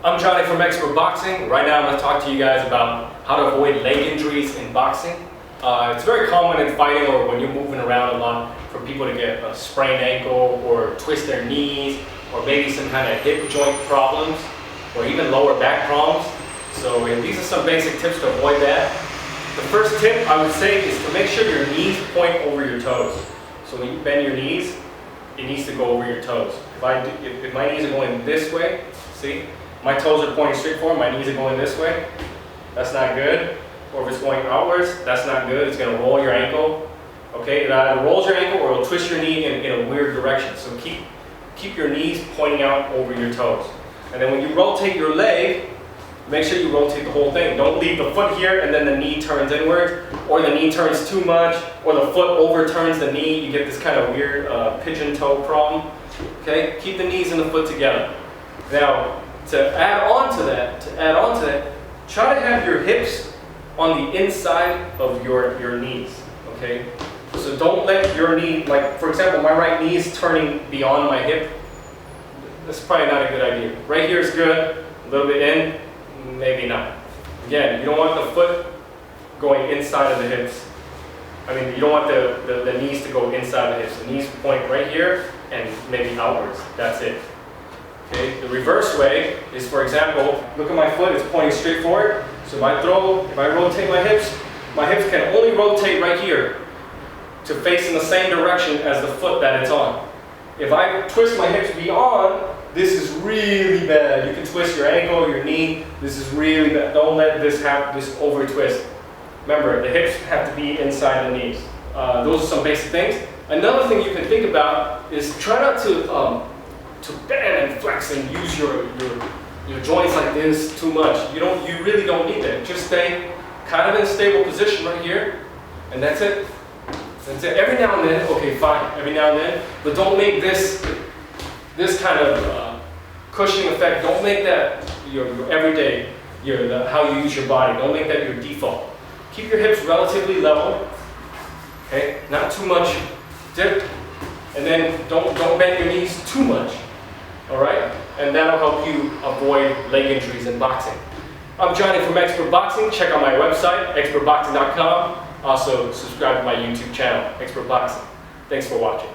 I'm Johnny from Expert Boxing. Right now I'm going to talk to you guys about how to avoid leg injuries in boxing. It's very common in fighting or when you're moving around a lot for people to get a sprained ankle or twist their knees or maybe some kind of hip joint problems or even lower back problems. So these are some basic tips to avoid that. The first tip I would say is to make sure your knees point over your toes. So when you bend your knees, it needs to go over your toes. If my knees are going this way, see? My toes are pointing straight forward, my knees are going this way. That's not good. Or if it's going outwards, that's not good. It's going to roll your ankle. Okay, it either rolls your ankle or it'll twist your knee in a weird direction. So keep your knees pointing out over your toes. And then when you rotate your leg, make sure you rotate the whole thing. Don't leave the foot here and then the knee turns inward, or the knee turns too much, or the foot overturns the knee. You get this kind of weird pigeon toe problem. Okay, keep the knees and the foot together. Now, to add on to that, try to have your hips on the inside of your knees. Okay, so don't let your knee, like for example, my right knee is turning beyond my hip. That's probably not a good idea. Right here is good, a little bit in. Maybe not. Again, you don't want the foot going inside of the hips. You don't want the knees to go inside the hips. The knees point right here and maybe outwards. That's it. Okay. The reverse way is, for example, look at my foot, it's pointing straight forward. So if I rotate my hips can only rotate right here to face in the same direction as the foot that it's on. If I twist my hips beyond, this is really bad. You can twist your ankle, your knee. This is really bad. Don't let this over twist. Remember, the hips have to be inside the knees. Those are some basic things. Another thing you can think about is try not to bend and flex and use your joints like this too much. You really don't need that. Just stay kind of in a stable position right here, and that's it. That's it. Every now and then, okay, fine. Every now and then, but don't make this kind of cushioning effect. Don't make that your everyday, how you use your body. Don't make that your default. Keep your hips relatively level. Okay, not too much dip, and then don't bend your knees too much. All right, and that'll help you avoid leg injuries in boxing. I'm Johnny from Expert Boxing. Check out my website, expertboxing.com. Also, subscribe to my YouTube channel, Expert Boxing. Thanks for watching.